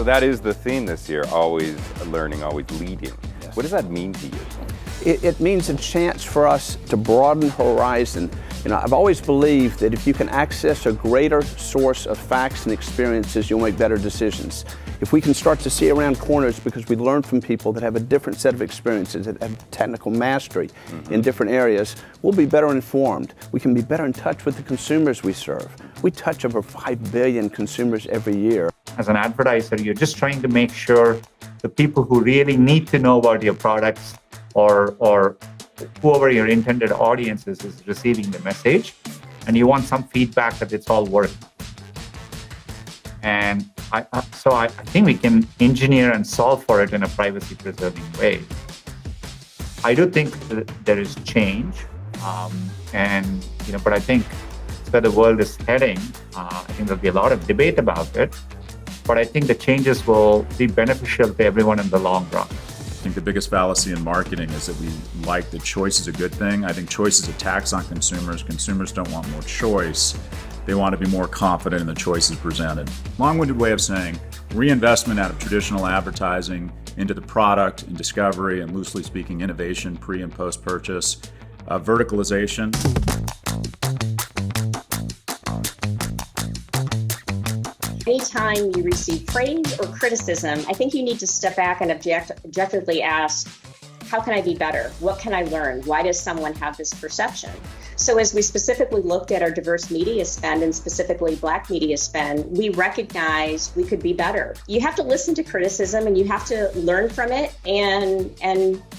that is the theme this year, always learning, always leading. Yes. What does that mean to you? It means a chance for us to broaden horizon. You know, I've always believed that if you can access a greater source of facts and experiences, you'll make better decisions. If we can start to see around corners because we learn from people that have a different set of experiences, that have technical mastery in different areas, we'll be better informed. We can be better in touch with the consumers we serve. We touch over 5 billion consumers every year. As an advertiser, you're just trying to make sure the people who really need to know about your products or whoever your intended audience is receiving the message, and you want some feedback that it's all working. And so I think we can engineer and solve for it in a privacy-preserving way. I do think that there is change, but I think where the world is heading, I think there'll be a lot of debate about it, but I think the changes will be beneficial to everyone in the long run. I think the biggest fallacy in marketing is that we like that choice is a good thing. I think choice is a tax on consumers. Consumers don't want more choice. They want to be more confident in the choices presented. Long-winded way of saying reinvestment out of traditional advertising into the product and discovery and, loosely speaking, innovation pre and post-purchase, verticalization. Anytime you receive praise or criticism, I think you need to step back and objectively ask, how can I be better? What can I learn? Why does someone have this perception? So as we specifically looked at our diverse media spend and specifically Black media spend, we recognized we could be better. You have to listen to criticism and you have to learn from it and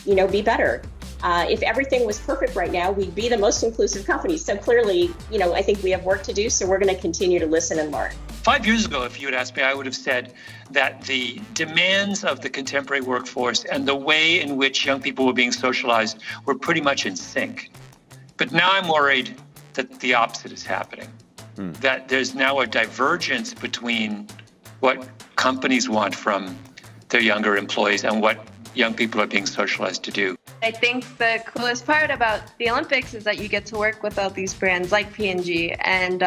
be better. If everything was perfect right now, we'd be the most inclusive company. So clearly, I think we have work to do, so we're going to continue to listen and learn. 5 years ago, if you had asked me, I would have said that the demands of the contemporary workforce and the way in which young people were being socialized were pretty much in sync. But now I'm worried that the opposite is happening, that there's now a divergence between what companies want from their younger employees and what young people are being socialized to do. I think the coolest part about the Olympics is that you get to work with all these brands like P&G, and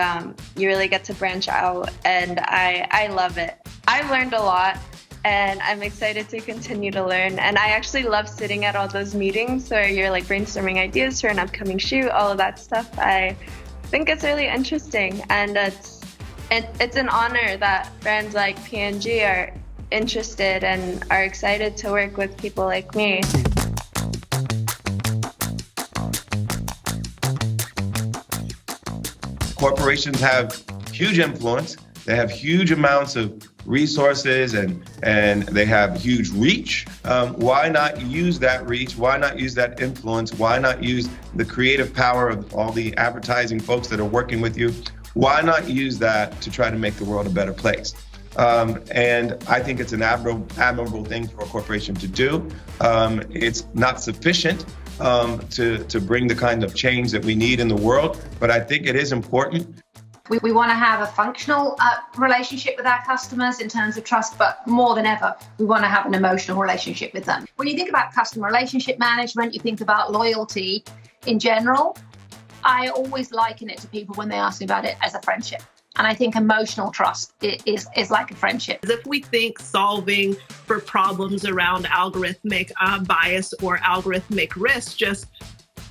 you really get to branch out, and I love it. I've learned a lot, and I'm excited to continue to learn, and I actually love sitting at all those meetings where you're like brainstorming ideas for an upcoming shoot, all of that stuff. I think it's really interesting, and it's an honor that brands like P&G are interested and are excited to work with people like me. Corporations have huge influence. They have huge amounts of resources and they have huge reach. Why not use that reach? Why not use that influence? Why not use the creative power of all the advertising folks that are working with you? Why not use that to try to make the world a better place? And I think it's an admirable thing for a corporation to do. It's not sufficient to bring the kind of change that we need in the world, but I think it is important. We want to have a functional relationship with our customers in terms of trust, but more than ever, we want to have an emotional relationship with them. When you think about customer relationship management, you think about loyalty in general. I always liken it to people when they ask me about it as a friendship. And I think emotional trust is like a friendship. If we think solving for problems around algorithmic bias or algorithmic risk just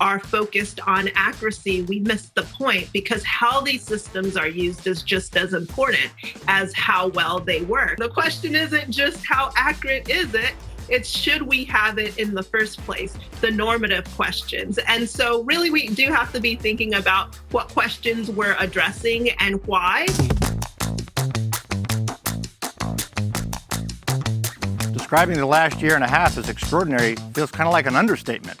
are focused on accuracy, we miss the point, because how these systems are used is just as important as how well they work. The question isn't just how accurate is it, it's should we have it in the first place, the normative questions. And so really we do have to be thinking about what questions we're addressing and why. Describing the last year and a half as extraordinary feels kind of like an understatement,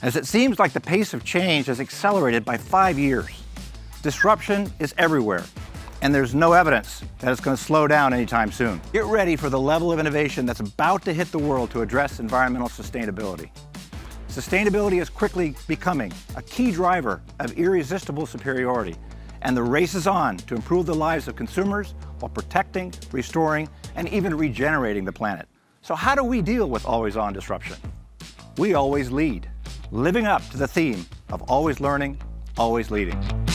as it seems like the pace of change has accelerated by 5 years. Disruption is everywhere, and there's no evidence that it's going to slow down anytime soon. Get ready for the level of innovation that's about to hit the world to address environmental sustainability. Sustainability is quickly becoming a key driver of irresistible superiority, and the race is on to improve the lives of consumers while protecting, restoring, and even regenerating the planet. So how do we deal with always-on disruption? We always lead, living up to the theme of always learning, always leading.